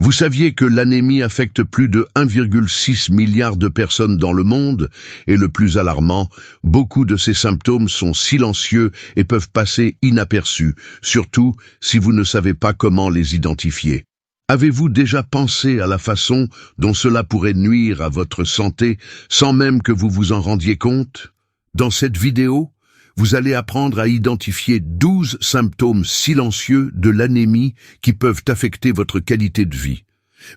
Vous saviez que l'anémie affecte plus de 1,6 milliard de personnes dans le monde, et le plus alarmant, beaucoup de ces symptômes sont silencieux et peuvent passer inaperçus, surtout si vous ne savez pas comment les identifier. Avez-vous déjà pensé à la façon dont cela pourrait nuire à votre santé sans même que vous vous en rendiez compte? Dans cette vidéo, vous allez apprendre à identifier 12 symptômes silencieux de l'anémie qui peuvent affecter votre qualité de vie,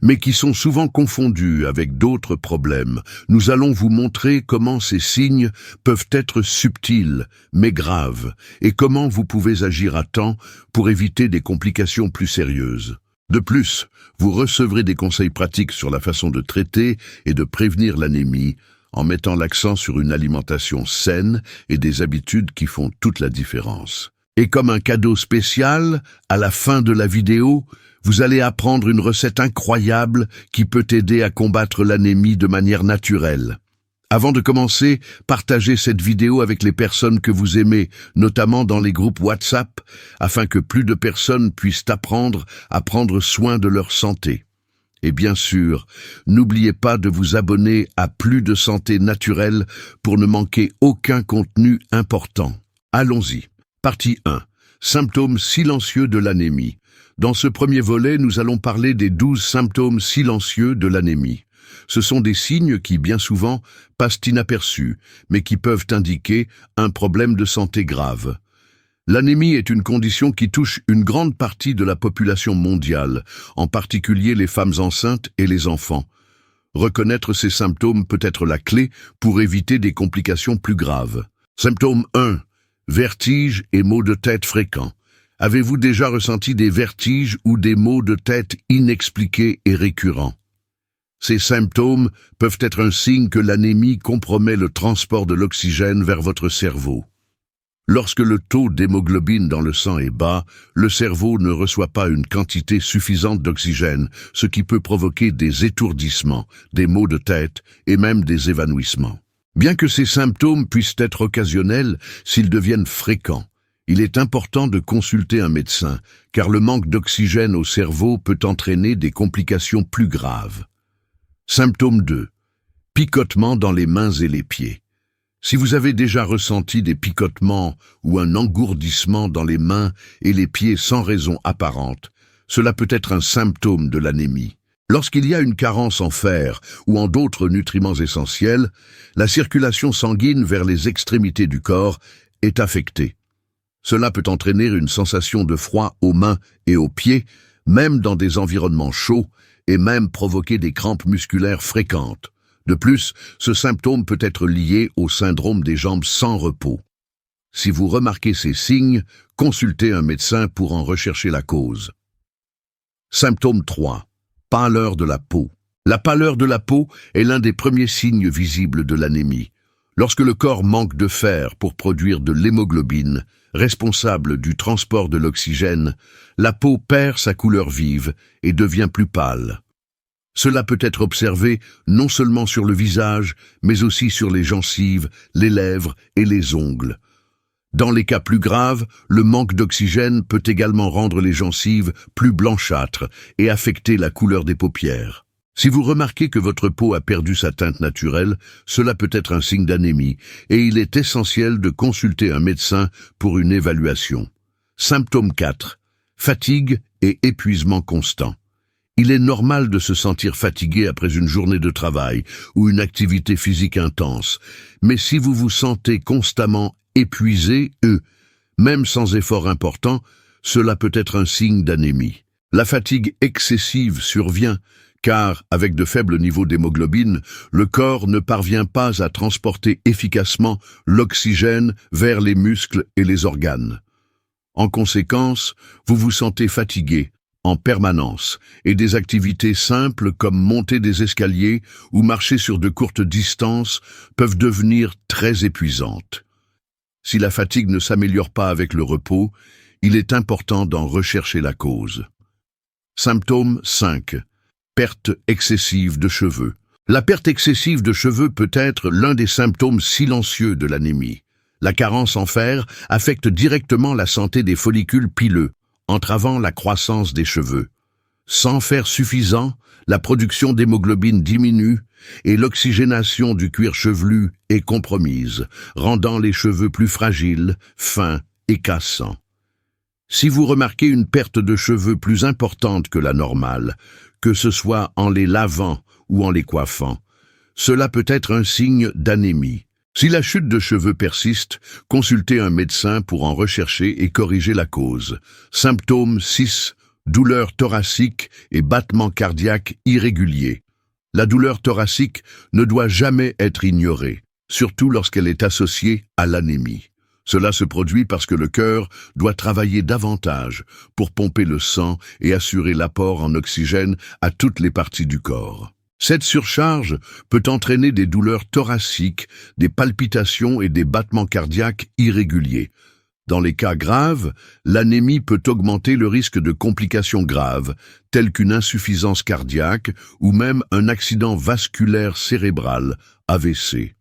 mais qui sont souvent confondus avec d'autres problèmes. Nous allons vous montrer comment ces signes peuvent être subtils, mais graves, et comment vous pouvez agir à temps pour éviter des complications plus sérieuses. De plus, vous recevrez des conseils pratiques sur la façon de traiter et de prévenir l'anémie, en mettant l'accent sur une alimentation saine et des habitudes qui font toute la différence. Et comme un cadeau spécial, à la fin de la vidéo, vous allez apprendre une recette incroyable qui peut aider à combattre l'anémie de manière naturelle. Avant de commencer, partagez cette vidéo avec les personnes que vous aimez, notamment dans les groupes WhatsApp, afin que plus de personnes puissent apprendre à prendre soin de leur santé. Et bien sûr, n'oubliez pas de vous abonner à Plus de Santé Naturelle pour ne manquer aucun contenu important. Allons-y. Partie 1. Symptômes silencieux de l'anémie. Dans ce premier volet, nous allons parler des 12 symptômes silencieux de l'anémie. Ce sont des signes qui, bien souvent, passent inaperçus, mais qui peuvent indiquer un problème de santé grave. L'anémie est une condition qui touche une grande partie de la population mondiale, en particulier les femmes enceintes et les enfants. Reconnaître ces symptômes peut être la clé pour éviter des complications plus graves. Symptôme 1. Vertiges et maux de tête fréquents. Avez-vous déjà ressenti des vertiges ou des maux de tête inexpliqués et récurrents? Ces symptômes peuvent être un signe que l'anémie compromet le transport de l'oxygène vers votre cerveau. Lorsque le taux d'hémoglobine dans le sang est bas, le cerveau ne reçoit pas une quantité suffisante d'oxygène, ce qui peut provoquer des étourdissements, des maux de tête et même des évanouissements. Bien que ces symptômes puissent être occasionnels, s'ils deviennent fréquents, il est important de consulter un médecin, car le manque d'oxygène au cerveau peut entraîner des complications plus graves. Symptôme 2. Picotements dans les mains et les pieds. Si vous avez déjà ressenti des picotements ou un engourdissement dans les mains et les pieds sans raison apparente, cela peut être un symptôme de l'anémie. Lorsqu'il y a une carence en fer ou en d'autres nutriments essentiels, la circulation sanguine vers les extrémités du corps est affectée. Cela peut entraîner une sensation de froid aux mains et aux pieds, même dans des environnements chauds, et même provoquer des crampes musculaires fréquentes. De plus, ce symptôme peut être lié au syndrome des jambes sans repos. Si vous remarquez ces signes, consultez un médecin pour en rechercher la cause. Symptôme 3. Pâleur de la peau. La pâleur de la peau est l'un des premiers signes visibles de l'anémie. Lorsque le corps manque de fer pour produire de l'hémoglobine, responsable du transport de l'oxygène, la peau perd sa couleur vive et devient plus pâle. Cela peut être observé non seulement sur le visage, mais aussi sur les gencives, les lèvres et les ongles. Dans les cas plus graves, le manque d'oxygène peut également rendre les gencives plus blanchâtres et affecter la couleur des paupières. Si vous remarquez que votre peau a perdu sa teinte naturelle, cela peut être un signe d'anémie et il est essentiel de consulter un médecin pour une évaluation. Symptôme 4. Fatigue et épuisement constant. Il est normal de se sentir fatigué après une journée de travail ou une activité physique intense, mais si vous vous sentez constamment épuisé, même sans effort important, cela peut être un signe d'anémie. La fatigue excessive survient car, avec de faibles niveaux d'hémoglobine, le corps ne parvient pas à transporter efficacement l'oxygène vers les muscles et les organes. En conséquence, vous vous sentez fatigué en permanence, et des activités simples comme monter des escaliers ou marcher sur de courtes distances peuvent devenir très épuisantes. Si la fatigue ne s'améliore pas avec le repos, il est important d'en rechercher la cause. Symptôme 5. Perte excessive de cheveux. La perte excessive de cheveux peut être l'un des symptômes silencieux de l'anémie. La carence en fer affecte directement la santé des follicules pileux, entravant la croissance des cheveux. Sans fer suffisant, la production d'hémoglobine diminue et l'oxygénation du cuir chevelu est compromise, rendant les cheveux plus fragiles, fins et cassants. Si vous remarquez une perte de cheveux plus importante que la normale, que ce soit en les lavant ou en les coiffant, cela peut être un signe d'anémie. Si la chute de cheveux persiste, consultez un médecin pour en rechercher et corriger la cause. Symptômes 6. Douleur thoracique et battements cardiaques irréguliers. La douleur thoracique ne doit jamais être ignorée, surtout lorsqu'elle est associée à l'anémie. Cela se produit parce que le cœur doit travailler davantage pour pomper le sang et assurer l'apport en oxygène à toutes les parties du corps. Cette surcharge peut entraîner des douleurs thoraciques, des palpitations et des battements cardiaques irréguliers. Dans les cas graves, l'anémie peut augmenter le risque de complications graves, telles qu'une insuffisance cardiaque ou même un accident vasculaire cérébral, AVC.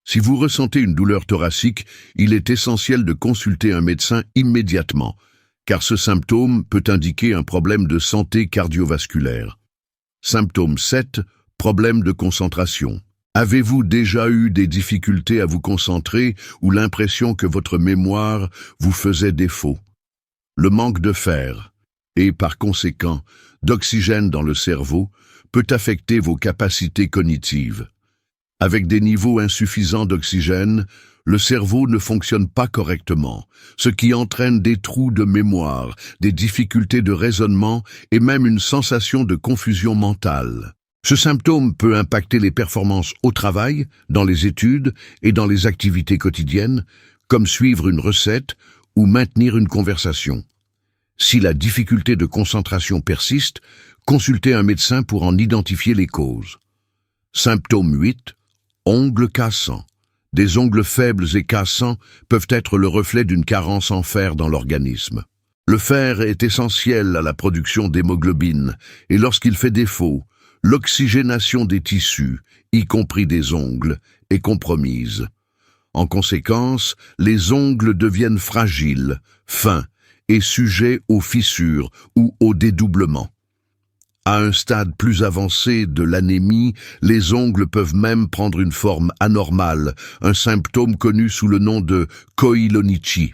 Si vous ressentez une douleur thoracique, il est essentiel de consulter un médecin immédiatement, car ce symptôme peut indiquer un problème de santé cardiovasculaire. Symptôme 7. Problème de concentration. Avez-vous déjà eu des difficultés à vous concentrer ou l'impression que votre mémoire vous faisait défaut? Le manque de fer et, par conséquent, d'oxygène dans le cerveau peut affecter vos capacités cognitives. Avec des niveaux insuffisants d'oxygène, le cerveau ne fonctionne pas correctement, ce qui entraîne des trous de mémoire, des difficultés de raisonnement et même une sensation de confusion mentale. Ce symptôme peut impacter les performances au travail, dans les études et dans les activités quotidiennes, comme suivre une recette ou maintenir une conversation. Si la difficulté de concentration persiste, consultez un médecin pour en identifier les causes. Symptôme 8. Ongles cassants. Des ongles faibles et cassants peuvent être le reflet d'une carence en fer dans l'organisme. Le fer est essentiel à la production d'hémoglobine et lorsqu'il fait défaut, l'oxygénation des tissus, y compris des ongles, est compromise. En conséquence, les ongles deviennent fragiles, fins et sujets aux fissures ou au dédoublement. À un stade plus avancé de l'anémie, les ongles peuvent même prendre une forme anormale, un symptôme connu sous le nom de Koilonichi.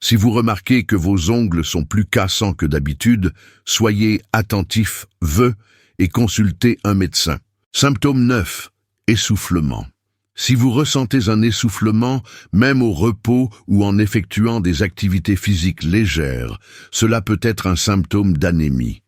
Si vous remarquez que vos ongles sont plus cassants que d'habitude, soyez attentif, et consultez un médecin. Symptôme 9. Essoufflement. Si vous ressentez un essoufflement, même au repos ou en effectuant des activités physiques légères, cela peut être un symptôme d'anémie.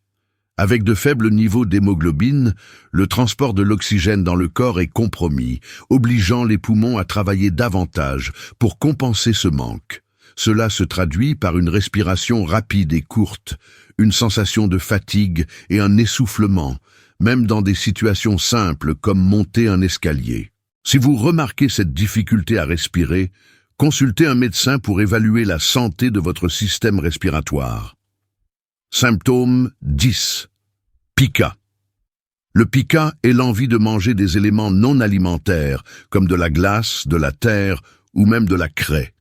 Avec de faibles niveaux d'hémoglobine, le transport de l'oxygène dans le corps est compromis, obligeant les poumons à travailler davantage pour compenser ce manque. Cela se traduit par une respiration rapide et courte, une sensation de fatigue et un essoufflement, même dans des situations simples comme monter un escalier. Si vous remarquez cette difficulté à respirer, consultez un médecin pour évaluer la santé de votre système respiratoire. Symptôme 10. Pica. Le pica est l'envie de manger des éléments non alimentaires, comme de la glace, de la terre ou même de la craie.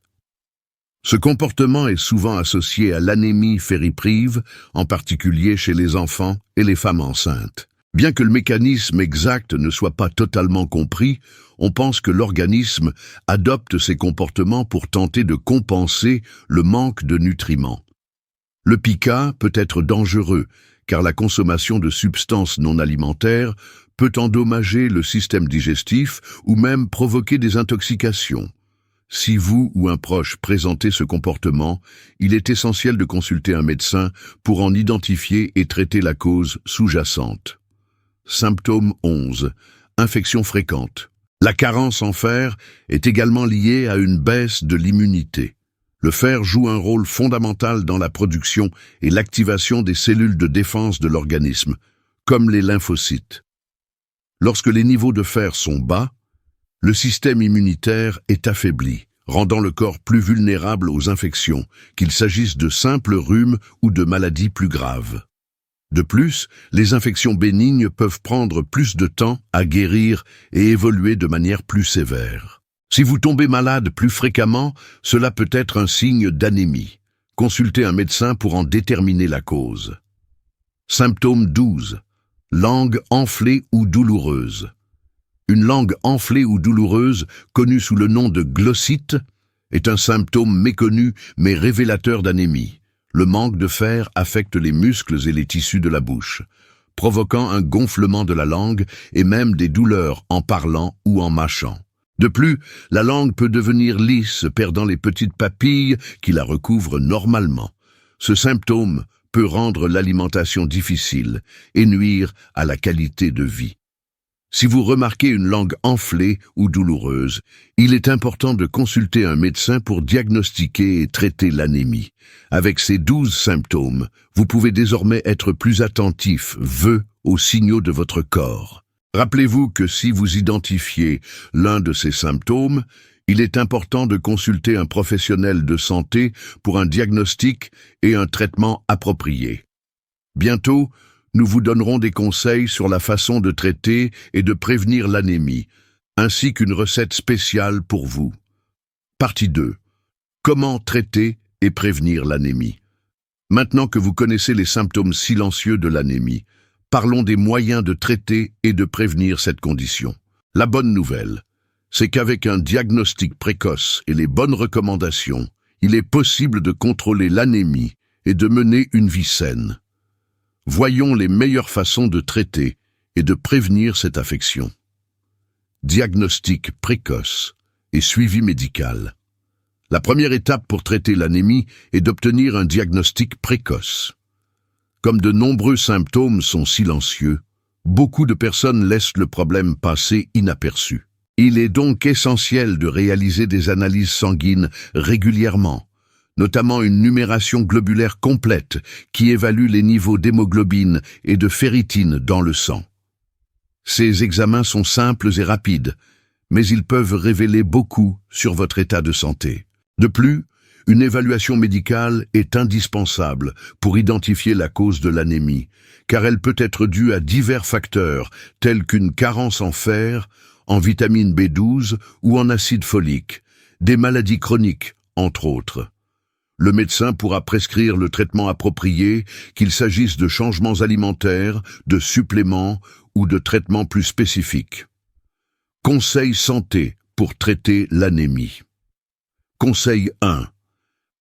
Ce comportement est souvent associé à l'anémie fériprive, en particulier chez les enfants et les femmes enceintes. Bien que le mécanisme exact ne soit pas totalement compris, on pense que l'organisme adopte ces comportements pour tenter de compenser le manque de nutriments. Le pica peut être dangereux, car la consommation de substances non alimentaires peut endommager le système digestif ou même provoquer des intoxications. Si vous ou un proche présentez ce comportement, il est essentiel de consulter un médecin pour en identifier et traiter la cause sous-jacente. Symptôme 11. Infection fréquente. La carence en fer est également liée à une baisse de l'immunité. Le fer joue un rôle fondamental dans la production et l'activation des cellules de défense de l'organisme, comme les lymphocytes. Lorsque les niveaux de fer sont bas, le système immunitaire est affaibli, rendant le corps plus vulnérable aux infections, qu'il s'agisse de simples rhumes ou de maladies plus graves. De plus, les infections bénignes peuvent prendre plus de temps à guérir et évoluer de manière plus sévère. Si vous tombez malade plus fréquemment, cela peut être un signe d'anémie. Consultez un médecin pour en déterminer la cause. Symptôme 12. Langue enflée ou douloureuse. Une langue enflée ou douloureuse, connue sous le nom de glossite, est un symptôme méconnu mais révélateur d'anémie. Le manque de fer affecte les muscles et les tissus de la bouche, provoquant un gonflement de la langue et même des douleurs en parlant ou en mâchant. De plus, la langue peut devenir lisse, perdant les petites papilles qui la recouvrent normalement. Ce symptôme peut rendre l'alimentation difficile et nuire à la qualité de vie. Si vous remarquez une langue enflée ou douloureuse, il est important de consulter un médecin pour diagnostiquer et traiter l'anémie. Avec ces 12 symptômes, vous pouvez désormais être plus attentif, aux signaux de votre corps. Rappelez-vous que si vous identifiez l'un de ces symptômes, il est important de consulter un professionnel de santé pour un diagnostic et un traitement approprié. Bientôt, nous vous donnerons des conseils sur la façon de traiter et de prévenir l'anémie, ainsi qu'une recette spéciale pour vous. Partie 2. Comment traiter et prévenir l'anémie? Maintenant que vous connaissez les symptômes silencieux de l'anémie, parlons des moyens de traiter et de prévenir cette condition. La bonne nouvelle, c'est qu'avec un diagnostic précoce et les bonnes recommandations, il est possible de contrôler l'anémie et de mener une vie saine. Voyons les meilleures façons de traiter et de prévenir cette affection. Diagnostic précoce et suivi médical. La première étape pour traiter l'anémie est d'obtenir un diagnostic précoce. Comme de nombreux symptômes sont silencieux, beaucoup de personnes laissent le problème passer inaperçu. Il est donc essentiel de réaliser des analyses sanguines régulièrement, notamment une numération globulaire complète qui évalue les niveaux d'hémoglobine et de ferritine dans le sang. Ces examens sont simples et rapides, mais ils peuvent révéler beaucoup sur votre état de santé. De plus, une évaluation médicale est indispensable pour identifier la cause de l'anémie, car elle peut être due à divers facteurs tels qu'une carence en fer, en vitamine B12 ou en acide folique, des maladies chroniques, entre autres. Le médecin pourra prescrire le traitement approprié, qu'il s'agisse de changements alimentaires, de suppléments ou de traitements plus spécifiques. Conseil santé pour traiter l'anémie. Conseil 1.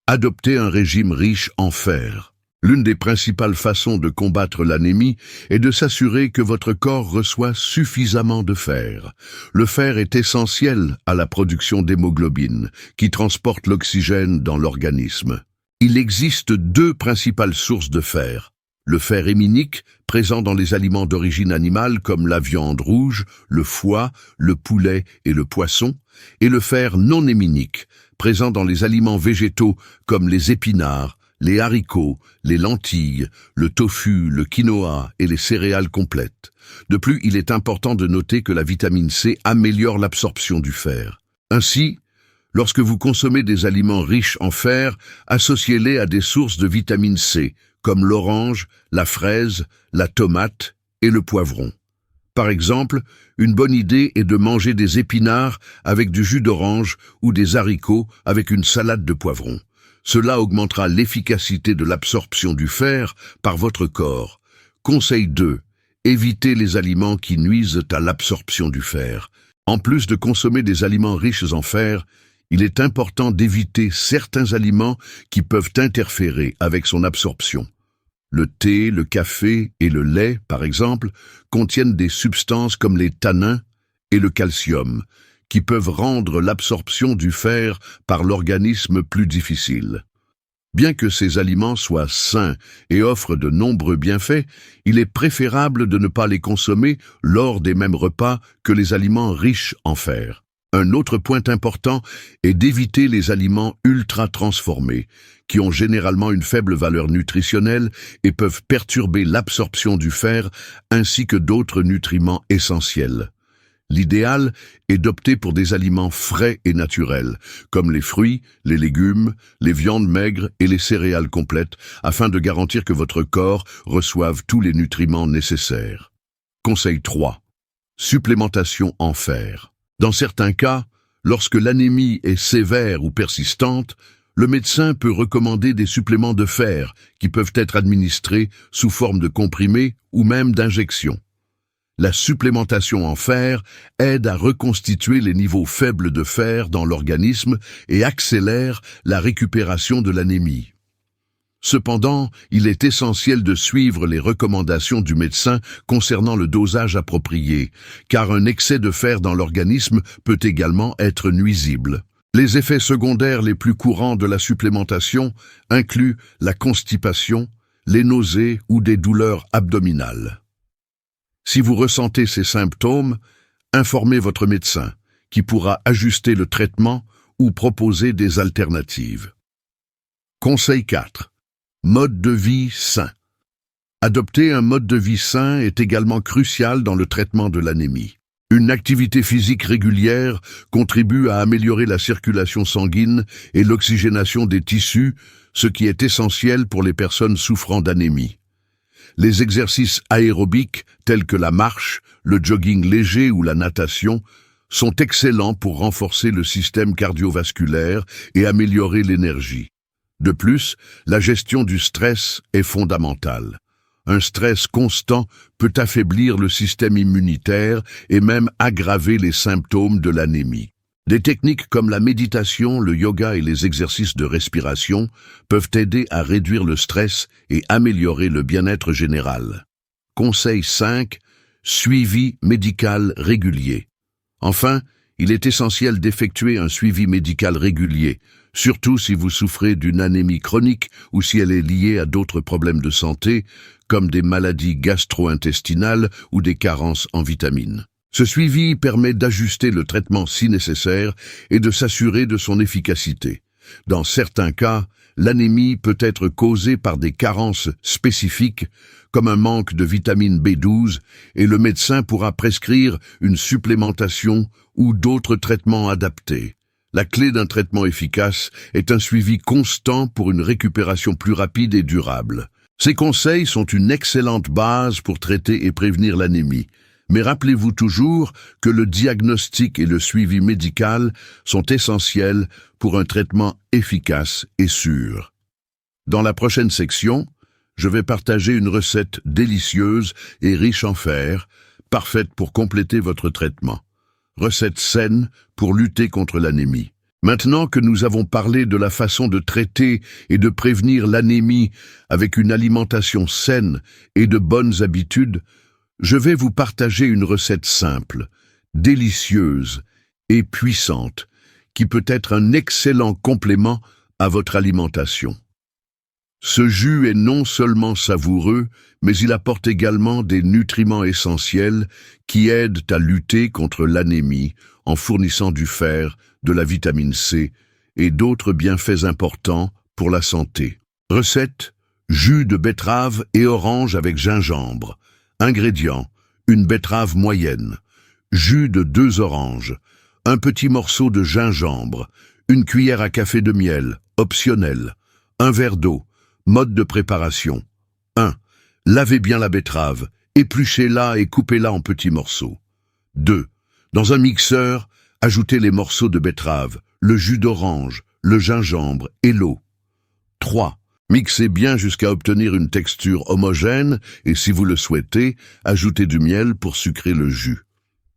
Adopter un régime riche en fer. L'une des principales façons de combattre l'anémie est de s'assurer que votre corps reçoit suffisamment de fer. Le fer est essentiel à la production d'hémoglobine, qui transporte l'oxygène dans l'organisme. Il existe 2 principales sources de fer. Le fer héminique, présent dans les aliments d'origine animale comme la viande rouge, le foie, le poulet et le poisson, et le fer non héminique, présent dans les aliments végétaux comme les épinards, les haricots, les lentilles, le tofu, le quinoa et les céréales complètes. De plus, il est important de noter que la vitamine C améliore l'absorption du fer. Ainsi, lorsque vous consommez des aliments riches en fer, associez-les à des sources de vitamine C, comme l'orange, la fraise, la tomate et le poivron. Par exemple, une bonne idée est de manger des épinards avec du jus d'orange ou des haricots avec une salade de poivrons. Cela augmentera l'efficacité de l'absorption du fer par votre corps. Conseil 2. Évitez les aliments qui nuisent à l'absorption du fer. En plus de consommer des aliments riches en fer, il est important d'éviter certains aliments qui peuvent interférer avec son absorption. Le thé, le café et le lait, par exemple, contiennent des substances comme les tannins et le calcium, qui peuvent rendre l'absorption du fer par l'organisme plus difficile. Bien que ces aliments soient sains et offrent de nombreux bienfaits, il est préférable de ne pas les consommer lors des mêmes repas que les aliments riches en fer. Un autre point important est d'éviter les aliments ultra transformés, qui ont généralement une faible valeur nutritionnelle et peuvent perturber l'absorption du fer ainsi que d'autres nutriments essentiels. L'idéal est d'opter pour des aliments frais et naturels, comme les fruits, les légumes, les viandes maigres et les céréales complètes, afin de garantir que votre corps reçoive tous les nutriments nécessaires. Conseil 3. Supplémentation en fer. Dans certains cas, lorsque l'anémie est sévère ou persistante, le médecin peut recommander des suppléments de fer qui peuvent être administrés sous forme de comprimés ou même d'injections. La supplémentation en fer aide à reconstituer les niveaux faibles de fer dans l'organisme et accélère la récupération de l'anémie. Cependant, il est essentiel de suivre les recommandations du médecin concernant le dosage approprié, car un excès de fer dans l'organisme peut également être nuisible. Les effets secondaires les plus courants de la supplémentation incluent la constipation, les nausées ou des douleurs abdominales. Si vous ressentez ces symptômes, informez votre médecin, qui pourra ajuster le traitement ou proposer des alternatives. Conseil 4. Mode de vie sain. Adopter un mode de vie sain est également crucial dans le traitement de l'anémie. Une activité physique régulière contribue à améliorer la circulation sanguine et l'oxygénation des tissus, ce qui est essentiel pour les personnes souffrant d'anémie. Les exercices aérobiques tels que la marche, le jogging léger ou la natation sont excellents pour renforcer le système cardiovasculaire et améliorer l'énergie. De plus, la gestion du stress est fondamentale. Un stress constant peut affaiblir le système immunitaire et même aggraver les symptômes de l'anémie. Des techniques comme la méditation, le yoga et les exercices de respiration peuvent aider à réduire le stress et améliorer le bien-être général. Conseil 5. Suivi médical régulier. Enfin, il est essentiel d'effectuer un suivi médical régulier, surtout si vous souffrez d'une anémie chronique ou si elle est liée à d'autres problèmes de santé, comme des maladies gastro-intestinales ou des carences en vitamines. Ce suivi permet d'ajuster le traitement si nécessaire et de s'assurer de son efficacité. Dans certains cas, l'anémie peut être causée par des carences spécifiques, comme un manque de vitamine B12, et le médecin pourra prescrire une supplémentation ou d'autres traitements adaptés. La clé d'un traitement efficace est un suivi constant pour une récupération plus rapide et durable. Ces conseils sont une excellente base pour traiter et prévenir l'anémie. Mais rappelez-vous toujours que le diagnostic et le suivi médical sont essentiels pour un traitement efficace et sûr. Dans la prochaine section, je vais partager une recette délicieuse et riche en fer, parfaite pour compléter votre traitement. Recette saine pour lutter contre l'anémie. Maintenant que nous avons parlé de la façon de traiter et de prévenir l'anémie avec une alimentation saine et de bonnes habitudes, je vais vous partager une recette simple, délicieuse et puissante, qui peut être un excellent complément à votre alimentation. Ce jus est non seulement savoureux, mais il apporte également des nutriments essentiels qui aident à lutter contre l'anémie en fournissant du fer, de la vitamine C et d'autres bienfaits importants pour la santé. Recette: jus de betterave et orange avec gingembre. Ingrédients: une betterave moyenne, jus de 2 oranges, un petit morceau de gingembre, une cuillère à café de miel, optionnel, un verre d'eau. Mode de préparation: 1. Lavez bien la betterave, épluchez-la et coupez-la en petits morceaux. 2. Dans un mixeur, ajoutez les morceaux de betterave, le jus d'orange, le gingembre et l'eau. 3. Mixez bien jusqu'à obtenir une texture homogène et, si vous le souhaitez, ajoutez du miel pour sucrer le jus.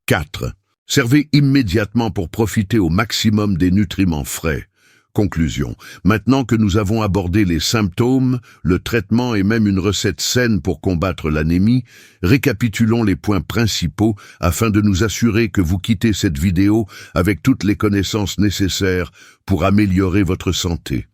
4. Servez immédiatement pour profiter au maximum des nutriments frais. Conclusion: maintenant que nous avons abordé les symptômes, le traitement et même une recette saine pour combattre l'anémie, récapitulons les points principaux afin de nous assurer que vous quittez cette vidéo avec toutes les connaissances nécessaires pour améliorer votre santé.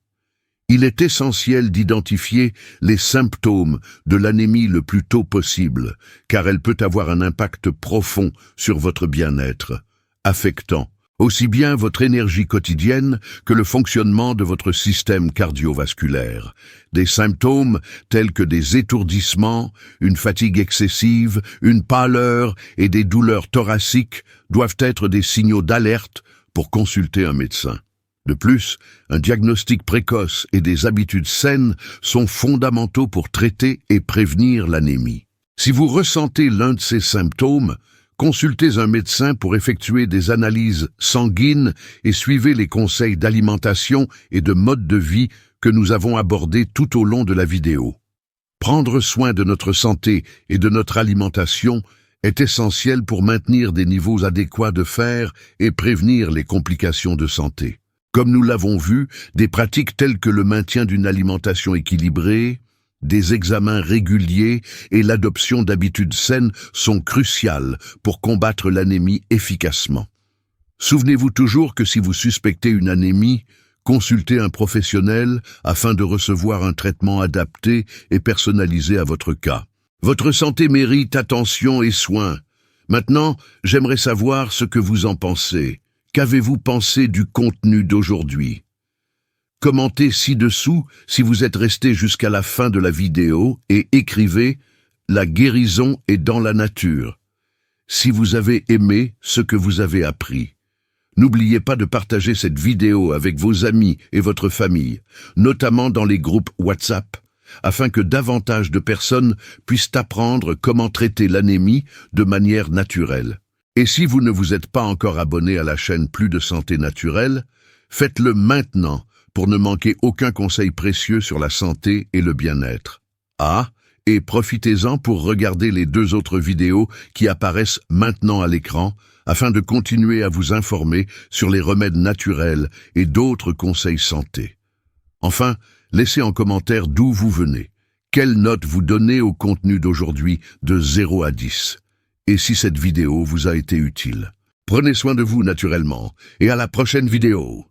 Il est essentiel d'identifier les symptômes de l'anémie le plus tôt possible, car elle peut avoir un impact profond sur votre bien-être, affectant aussi bien votre énergie quotidienne que le fonctionnement de votre système cardiovasculaire. Des symptômes tels que des étourdissements, une fatigue excessive, une pâleur et des douleurs thoraciques doivent être des signaux d'alerte pour consulter un médecin. De plus, un diagnostic précoce et des habitudes saines sont fondamentaux pour traiter et prévenir l'anémie. Si vous ressentez l'un de ces symptômes, Consultez un médecin pour effectuer des analyses sanguines et suivez les conseils d'alimentation et de mode de vie que nous avons abordés tout au long de la vidéo. Prendre soin de notre santé et de notre alimentation est essentiel pour maintenir des niveaux adéquats de fer et prévenir les complications de santé. Comme nous l'avons vu, des pratiques telles que le maintien d'une alimentation équilibrée, des examens réguliers et l'adoption d'habitudes saines sont cruciales pour combattre l'anémie efficacement. Souvenez-vous toujours que si vous suspectez une anémie, consultez un professionnel afin de recevoir un traitement adapté et personnalisé à votre cas. Votre santé mérite attention et soins. Maintenant, j'aimerais savoir ce que vous en pensez. Qu'avez-vous pensé du contenu d'aujourd'hui? Commentez ci-dessous si vous êtes resté jusqu'à la fin de la vidéo et écrivez « La guérison est dans la nature » si vous avez aimé ce que vous avez appris. N'oubliez pas de partager cette vidéo avec vos amis et votre famille, notamment dans les groupes WhatsApp, afin que davantage de personnes puissent apprendre comment traiter l'anémie de manière naturelle. Et si vous ne vous êtes pas encore abonné à la chaîne Plus de Santé Naturelle, faites-le maintenant pour ne manquer aucun conseil précieux sur la santé et le bien-être. Et profitez-en pour regarder les 2 autres vidéos qui apparaissent maintenant à l'écran afin de continuer à vous informer sur les remèdes naturels et d'autres conseils santé. Enfin, laissez en commentaire d'où vous venez. Quelle note vous donnez au contenu d'aujourd'hui de 0 à 10? Et si cette vidéo vous a été utile. Prenez soin de vous naturellement et à la prochaine vidéo.